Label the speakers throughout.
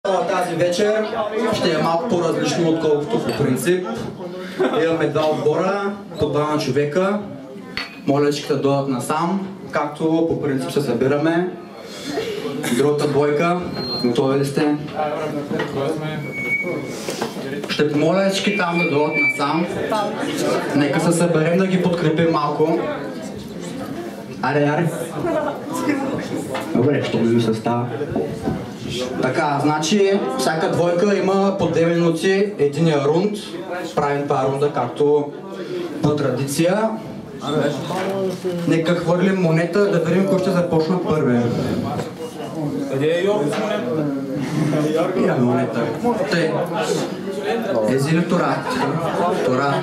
Speaker 1: Тази вечер ще е малко по-различно, отколкото по принцип. Имаме два отбора, по двама човека. Моля всички да дойдат насам, както по принцип се събираме. Другата двойка, готови ли сте? Ще помоля всички там да дойдат насам. Нека се съберем да ги подкрепим малко. Аре. Добре, ще ми състава. Така, значи всяка двойка има по 2 минути единия рунд. Правим това рунда, както по традиция. Нека хвърлим монета, да видим кой ще започне първи.
Speaker 2: Къде е Йорго с монета?
Speaker 1: Я монета. Те. Ези ли Тора? Тора.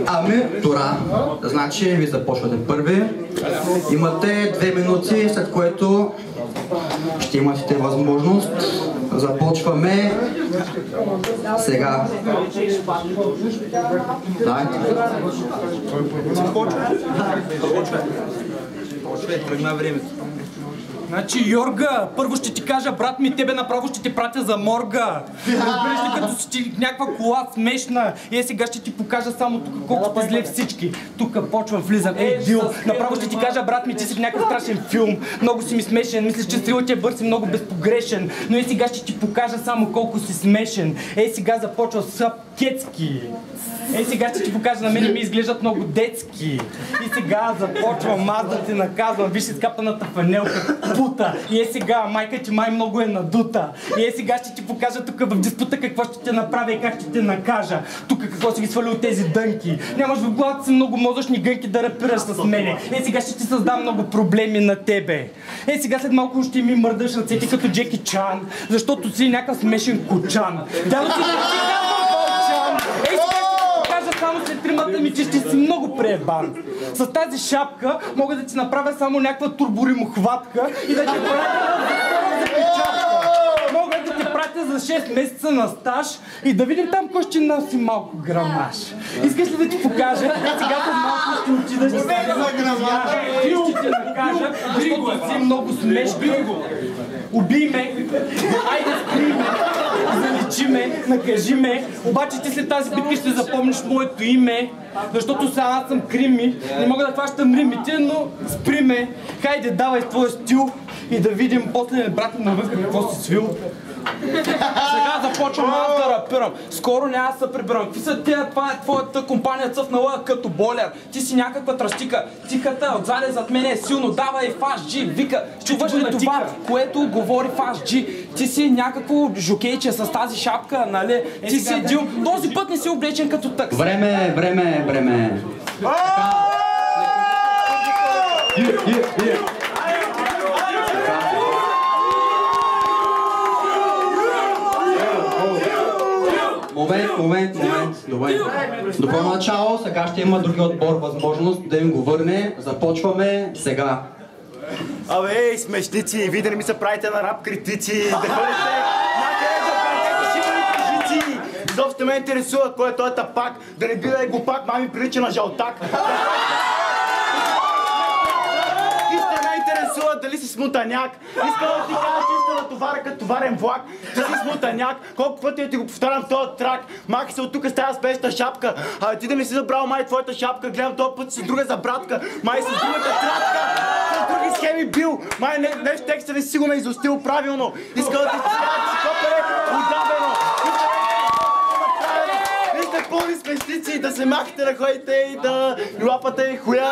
Speaker 1: Ами, Тора. Значи ви започвате първи. Имате 2 минути, след което ще имате възможност. Започваме сега. Дайте. Тръгна времето.
Speaker 2: Значи, Йорга, първо ще ти кажа, брат ми, тебе направо ще те пратя за морга. Разбираш ли, като си някаква кола смешна. И сега ще ти покажа само тук колко сте зле всички. Тук почвам, влизам, Дил. Направо ще ти кажа, брат ми, ти си в някакъв страшен филм. Много си ми смешен, мислиш, че стрелът ти е бърз и много безпогрешен. Но сега ще ти покажа само колко си смешен. Сега започва Съпкетски. Сега ще ти покажа, на мен ми изглеждат много детски. И сега започвам аз да те наказвам. Виж изкапаната фанелка, пута. И сега майка ти май много е надута. И сега ще ти покажа тук в диспута какво ще те направя и как ще те накажа. Тук какво си ги свали от тези дънки. Нямаш в главата си много мозъчни гънки да рапираш с мене. Сега ще ти създам много проблеми на тебе. Сега след малко ще ми мърдаш ръцете като Джеки Чан, защото си някакъв смешен кочан. Дано ти не си казвам Болчан. Само след 3 ми, че ще си много преебан. С тази шапка мога да ти направя само някаква турборимохватка и да ти пратя за печатка. Мога да ти пратя за 6 месеца на стаж и да видим там кой ще носи малко грамаж. Искаш ли да ти покажа? Сега след малко ще отида, ще те накажа, защото си много смешен. Убий ме, айде спри ме, заличи ме, накажи ме, обаче ти след тази битка ще запомниш моето име, защото сега аз съм Крими, не мога да хващам римите, но спри ме, хайде давай твоя стил и да видим после брат навън какво си свил. Сега започвам аз да рапирам. Скоро няма да се прибирам. Какви са тия? Това е твоята компания цъфнала като бойлер. Ти си някаква тръстика. Тихата отзаде зад мен е силно. Давай Фаш Джи, вика. Чуваш ли това, което говори Фаш Джи? Ти си някакво жокейче с тази шапка, нали? Ти си Дил. Този път не си облечен като такси.
Speaker 1: Време. Момент. Добре. Добро начало, сега ще има други отбор възможност да им го върне. Започваме сега.
Speaker 3: Абе, смешници, вие да не ми се правите на рап критици, да ходите някъде да правите шибани критици. Изобщо ме интересува кой е той тапак, да не биде глупак, мами прилича на жълтак. Дали си смутаняк? Искам да ти кажа, че сте на товара като товарен влак. Ти си смутаняк. Колко пъти ти го повтарям в този трак. Махи се от тук с тази спешна шапка. Ти да ми си забрал май твоята шапка. Гледам този път си друга за братка. Май си другата тратка. С други схеми бил. Май нещо текста не си го ме изостил правилно. Искам да ти кажа, че си копере удавено. Пълни смешници, да се махате да ходите и да лапате хуя.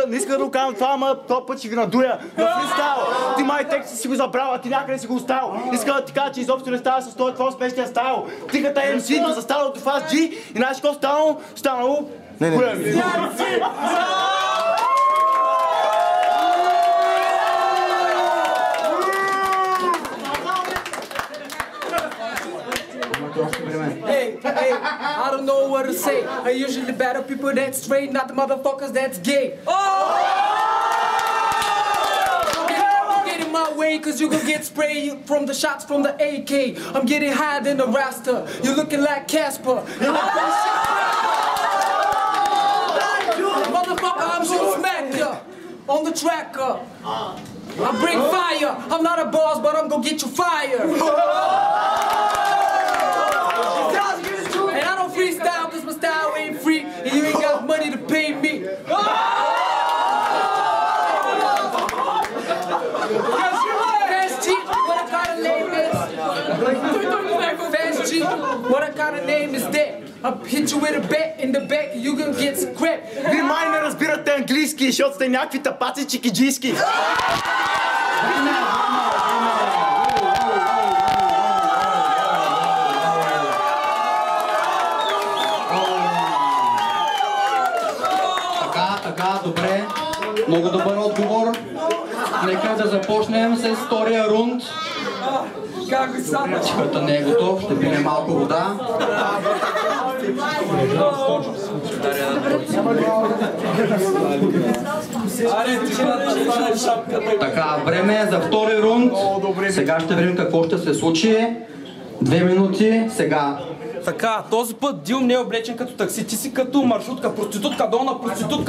Speaker 3: Не иска да го казвам това, ама този път ще ги надуя. На фристайл. Ти май текст си го забрала, ти някъде си го оставил. Искам да ти кажа, че изобщо не става с този твой смешния стайл. Тихата MC, застаналото Фаш Джи и знаеш какво станало? Станало хуя ми.
Speaker 4: Hey, I don't know what to say. I usually battle people that's straight, not the motherfuckers that's gay. Get in my way, cause you gon' get sprayed from the shots from the AK. I'm getting higher than the Rasta. You're looking like Casper. Motherfucker, I'm shooting smack ya. on the track. I bring fire. I'm not a boss, but I'm gonna get you fired. And I don't freestyle cause my style ain't free, and you ain't got money to pay me. Fast G, what kind of name is? Fast G, what kind of name is that? I'll hit you with a bat in the back and you gonna get scrapped.
Speaker 3: Вие май не разбирате английски, защото сте някакви тапаци чикиджийски.
Speaker 1: Така, добре. Много добър отговор. Нека да започнем с втория рунд. Чифата не е готов, ще пине малко вода. Така, време е за втори рунд. Сега ще видим какво ще се случи. 2 минути, сега.
Speaker 2: Така, този път Дил не е облечен като такси, ти си като маршрутка, проститутка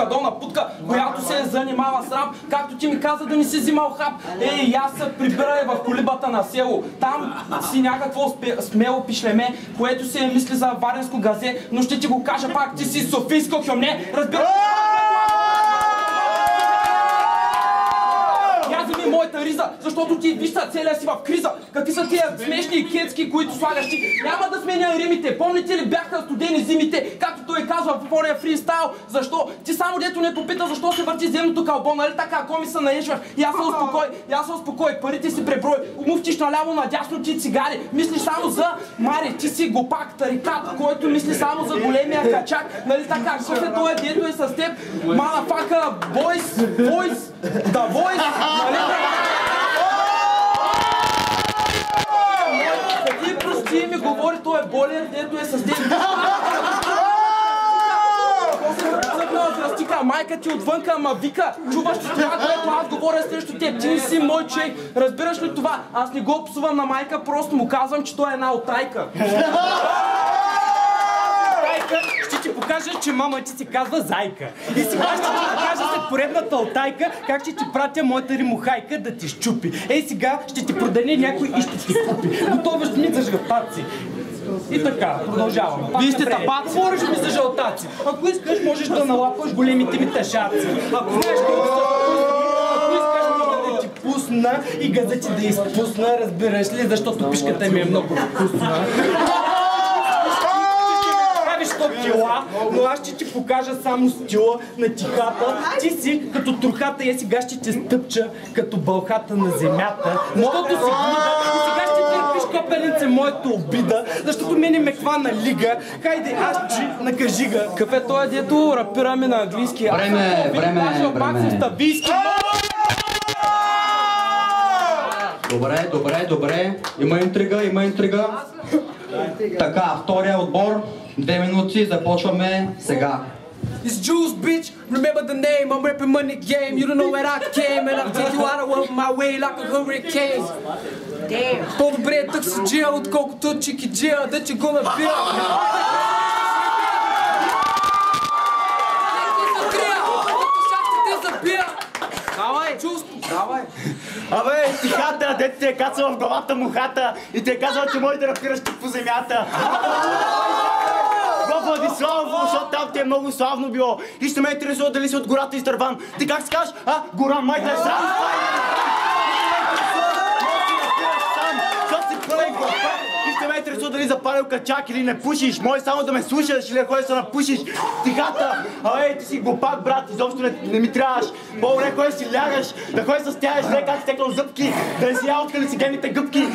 Speaker 2: долна путка, която се занимава с рап, както ти ми каза да не си взимал хап. Ей, аз се прибирай в колибата на село, там си някакво смело пишлеме, което се мисли за варенско газе, но ще ти го кажа пак, ти си софийско хюмне, разбира. Вземи моята риза, защото ти вижда целия си в криза. Какви са тия смешни кецки, които слагаш ти? Няма да сменя римите. Помните ли бяха студени зимите? Както той казва в ония фристайл. Защо? Ти само дето не попита защо се върти земното кълбо, нали така? Ако ми се наешваш? И аз се успокой, парите си преброй. Муфтиш наляво надясно ти цигари. Мислиш само за Мари, ти си глупак, тарикат, който мисли само за големия качак. Нали така? Какъв е той, дето е с теб? Мадафака, бойс, да войс, нали? Ти прости ми говори, той е болен, дето е с теб. Майка ти отвънка, ама вика, чуваш ли това, което аз говоря срещу теб, ти не си мой човек, разбираш ли това? Аз не го псувам на майка, просто му казвам, че той е една отайка. Ще ти покажа, че мама ти се казва Зайка. И сега ще ти покажа след поредната отайка, как ще ти пратя моята римохайка да ти щупи. Ей сега ще ти продаде някой и ще ти купи. Готоваш ми за жълтаци. И така, продължавам. Вие сте тапаци? Говориш ми за жълтаци. Ако искаш, можеш да налапаш големите ми тъшаци. Ако знаеш колко са ако искаш, може да ти пусна и газа ти да изпусна, разбираш ли, защото пишката ми е много вкусна. Кила, но аз ще ти покажа само стила на тихата. Ти си като трухата и сега ще те стъпча като бълхата на земята. Защото си глуда и сега ще търпиш копеленце моята обида, защото мене ме хвана лига. Хайде, аз чи накажи га. Кафе той е дето рапираме на английски.
Speaker 1: Време. Добре. Има интрига. Така, втория отбор. 2 минути, започваме сега.
Speaker 4: It's Juice, bitch. Remember the name. I'm rapping money game. You don't know where I came, and I'll take you out of my way like a hurricane. Damn. По-добре е таксиджия, отколкото чикиджия, да ти го набия.
Speaker 2: Давай!
Speaker 3: Абе, тихата, дете ти е кацала в главата мухата и ти е казала, че може да рапираш тук по земята. Го Владиславово, защото там ти е много славно било. И ще ме интересува дали си от гората изтърван. Ти как си кажеш? Гора, майка е срам! И ще ме интересува дали запалил качак или не пушиш. Може само да ме слушаш или да ходиш да напушиш. Тихата, ти си глупак, брат, изобщо не ми трябваш. По-добре ходиш си лягаш, да ходиш с тя зле, как си текал зъбки, да не си ял от халюцигенните гъбки.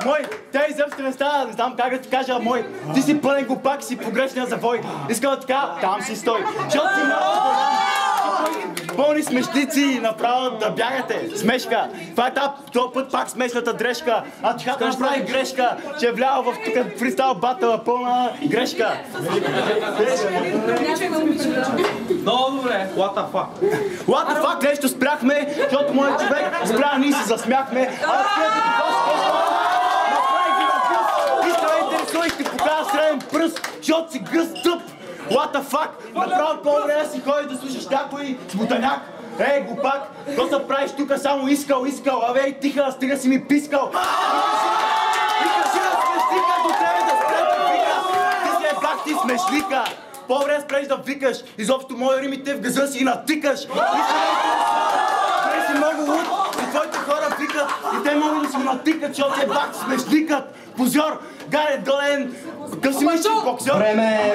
Speaker 3: Мой, те изобщо не става, не знам как да ти кажа, мой, ти си пълен глупак, си погрешния завой. Искам да така, там си стой. Защото си много пълни смешници, направо да бягате. Смешка. Това е този път пак смешната дрежка. А тихата направи грешка, че е вляла в тук фристайл батъла, пълна грешка.
Speaker 2: Много добре. What
Speaker 3: the fuck, нещо спряхме, защото моят човек спря, ние се засмяхме. И ще ме интересува и ще покажа среден пръст, защото си гъс тъп. What the fuck? Направо по-добре да си ходиш да слушаш някой с бутаняк. Ей, глупак, то се правиш тука само искал. Абе, ей, тиха, стига си ми пискал. Викаш си да смешлика, до тебе да спреш да викаш. Ти си бак, ти смешлика. По-добре да спреш да викаш. Изобщо мои римите в газа си натикаш. Ти си много луд и твоите хора викат и те могат да си го натикат, защото е бак, смешликат. Позор, Гарет Долен, къв си мислиш боксер?
Speaker 1: Време!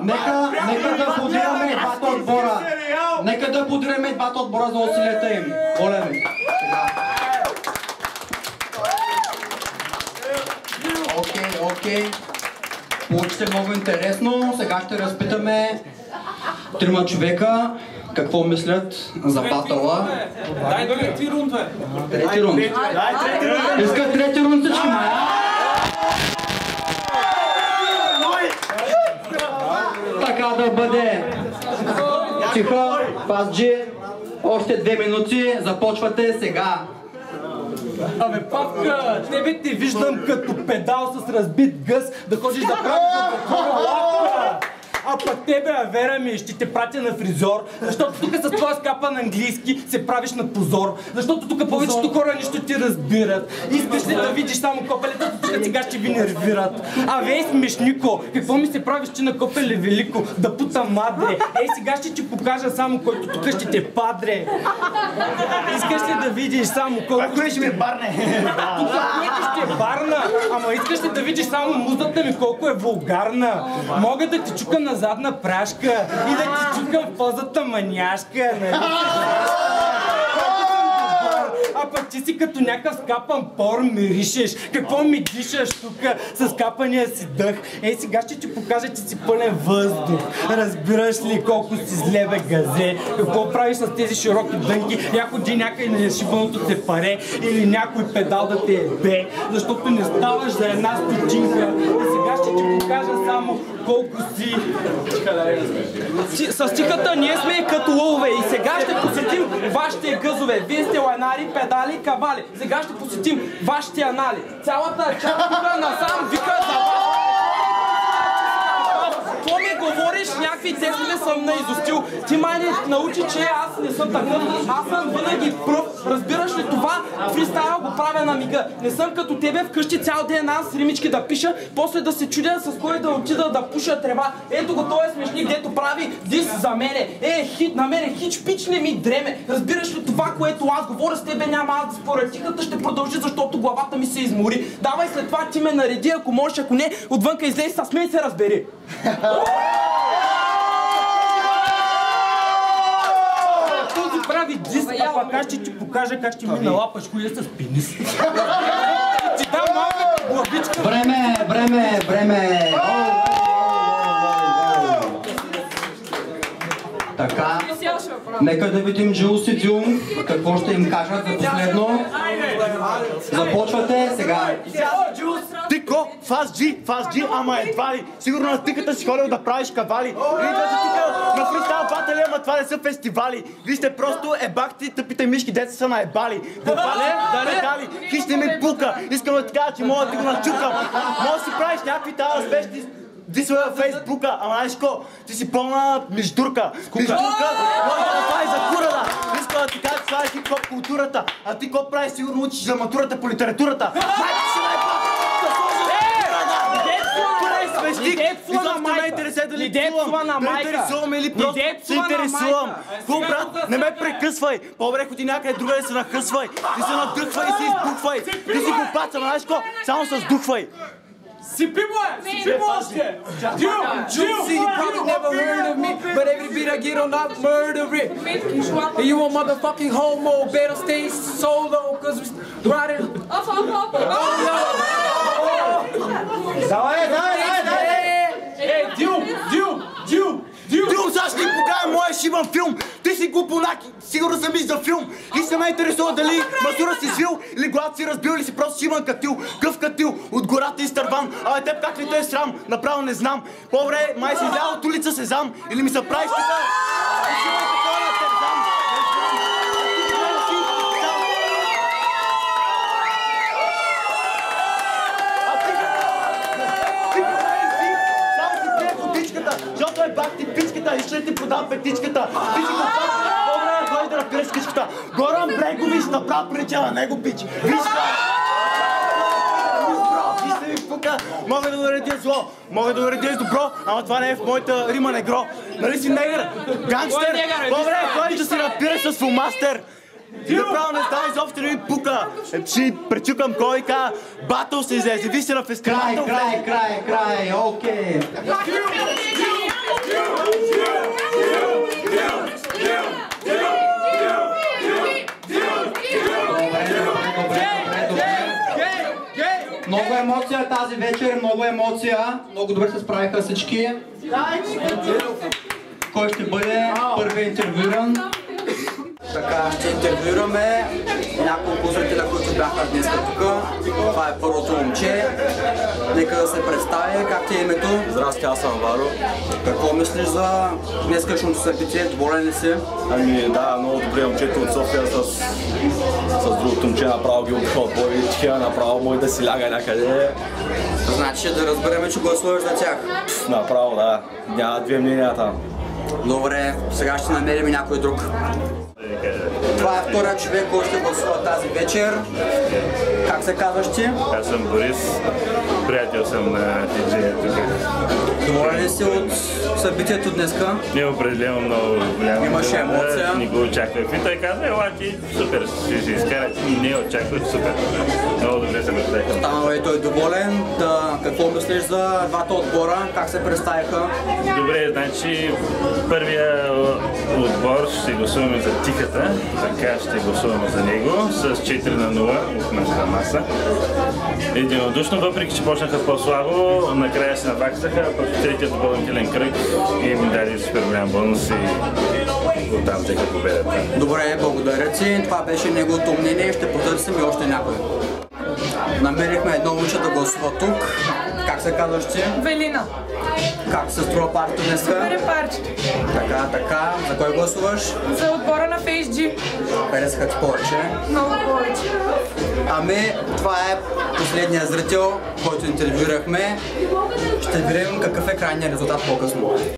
Speaker 1: Нека да подираме двата отбора. Нека да подираме двата отбора за усилията им. Моля ви. Окей. Получи се много интересно. Сега ще разпитаме трима човека какво мислят за батъла.
Speaker 2: Дай трети рунд, бе.
Speaker 1: Трети рунд. Искат трети рунд всички, май. Така да бъде. Тиха, Фазджи, още 2 минути, започвате сега.
Speaker 2: Абе, Павка, тебе те виждам като педал с разбит гъс да ходиш да правиш лапка. А пък тебе, вера ми, ще те пратя на фризьор, защото тук с твоя скапан английски се правиш на позор, защото тук повечето хора нищо ти разбират. Искаш ли да видиш само копелетата, тук сега ще ви нервират. Абе, смешнико, какво ми се правиш ти на копеле велико? Да пута мадре. Ей, сега ще ти покажа само който тук ще те падре. Искаш ли да видиш само колко
Speaker 3: ще ми барне?
Speaker 2: Тук което ще барна, ама искаш ли да видиш само музата ми колко е вулгарна? Мога да ти чукам на задна прашка и да ти чукам в позата маняшка, нали? А пък ти си като някакъв скапан пор миришеш. Какво ми дишаш тука с капания си дъх? Ей, сега ще ти покажа, че си пълен въздух. Разбираш ли колко си зле, бе, газе? Какво правиш с тези широки дънки? Я ходи някъде на шибаното те паре или някой педал да те ебе, защото не ставаш за една стотинка. И сега ще ти покажа само колко си...
Speaker 5: С тихата ние сме като лъвове и сега ще посетим вашите гъзове. Вие сте лайнари, педали, кавали. Сега ще посетим вашите анали. Цялата част тук насам вика за вас. Какво ми говориш? Някакви текстове съм наизустил. Ти май не научи, че аз не съм такъв. Аз съм винаги пръв. Разбираш ли това? Фристайл го правя на мига. Не съм като тебе вкъщи цял ден аз римички да пиша, после да се чудя с кой да отида да пуша трева. Ето го този смешник, дето прави дис за мене. Хит на мене, хич пич не ми дреме. Разбираш ли това, което аз говоря с тебе, няма аз да споря. Тихата ще продължи, защото главата ми се измори. Давай след това ти ме нареди, ако можеш, ако не, отвънка излез с мен се разбери.
Speaker 2: Този прави дис, а пък аз ще ти покажа как ще ми налапаш хуя с пенис. Ти дам малка главичка.
Speaker 1: Време! Така, нека да видим Джулс и Дюм, какво ще им кажат за последно. Започвате сега.
Speaker 3: Тико, Фазджи, ама едва ли. Сигурно на тиката си ходил да правиш кавали. Идвате тук на фристайл батали, ама това не са фестивали. Вижте просто ебахти, тъпите мишки, деца са на ебали. Дали, хищ не ми пука. Искам да ти кажа, че мога да ти го начукам. Мога да си правиш някакви тази успешни дисове във Фейсбука, ама знаеш ко? Ти си пълна междурка. Междурка може да направиш за курата. Искам да ти кажа, че това е хип-хоп културата. А ти ко правиш, сигурно учиш за матурата по литературата. Майка си най-пак! Интересуваме или просто се интересувам. Хубаво, брат, не ме прекъсвай. По-добре ходи някъде друга да се нахъсвай. Ти се надъхвай и се избухвай. Ти си глупац, ама знаеш ко? Само се сдухвай.
Speaker 2: Сипи му още!
Speaker 4: See, you probably never heard of me, but every beat I get on, I murder it. And you a motherfucking homo, better stay solo, cause we riding.
Speaker 3: Давай!
Speaker 2: Дюм!
Speaker 3: Дюм, сега ще ти покажа моя шибан филм. Ти си глупонак, сигурно съм за филм. И се ме интересува дали мазура си свил или глад си разбил или си просто шиман катил. Къв катил от гората изтърван. Абе теб как ли те е срам? Направо не знам. По-добре, май си излял от улица Сезам или ми се правиш така. Защото е бах ти пичката, и ще ти продам петичката. Пичката, по-време ходи да разбереш кичката. Горан Брегович направо прилича на него, пич. Вижте! Вижте ми пука, мога да наредя зло, мога да наредя добро, ама това не е в моята рима негро. Нали си негър? Гангстер? По-време ходи да си напира с фулмастер. Ти направо не знам изобщо не ми пука. Ще пречукам кой ка, батъл се излезе, ви си на фестивал.
Speaker 1: Край, окей. Много емоция тази вечер, много емоция. Много добре се справиха всички. Кой ще бъде първият интервюран? Така, ще интервюраме няколко зрителя, които бяха днес тук. Това е първото момче. Нека да се представи. Как ти е името?
Speaker 6: Здрасти, аз съм Варо.
Speaker 1: Какво мислиш за днескашното събитие? Доволен ли си?
Speaker 6: Ами да, много добре момчето от София с другото момче направо ги обиха от бой. Тихия направо може да си ляга някъде.
Speaker 1: Значи да разбереме, че гласуваш за тях.
Speaker 6: Направо да, няма две мнения там.
Speaker 1: Добре, сега ще намерим някой друг. Това е вторият човек, който ще гласува тази вечер. Как се казваш ти?
Speaker 7: Аз съм Борис, приятел съм на диджея тук.
Speaker 1: Доволен ли си от събитието днеска?
Speaker 7: Не определено много голяма.
Speaker 1: Имаше емоция.
Speaker 7: Не го очаквах. И той каза, ела ти, супер, ще се изкарате. Не очаквах, супер. Много добре се представиха.
Speaker 1: Станава и той доволен. Какво мислиш за двата отбора? Как се представиха?
Speaker 7: Добре, значи първия отбор ще гласуваме за Тихата, така ще гласуваме за него с 4-0 от нашата маса. Единодушно, въпреки че почнаха по-слабо, накрая се наваксаха, а пък третият допълнителен кръг и им даде супер голям бонус и оттам теха победата.
Speaker 1: Добре, благодаря ти. Това беше неговото мнение. Ще потърсим и още някой. Намерихме едно момиче да гласува тук. Как се казваш ти?
Speaker 8: Велина.
Speaker 1: Как се струва партито днес?
Speaker 8: Супер е парчето.
Speaker 1: Така. За кой гласуваш?
Speaker 8: За отбора на FaceG.
Speaker 1: Харесаха ти повече?
Speaker 8: Много повече.
Speaker 1: Ами, това е последният зрител, който интервюирахме. Ще видим какъв е крайният резултат по-късно.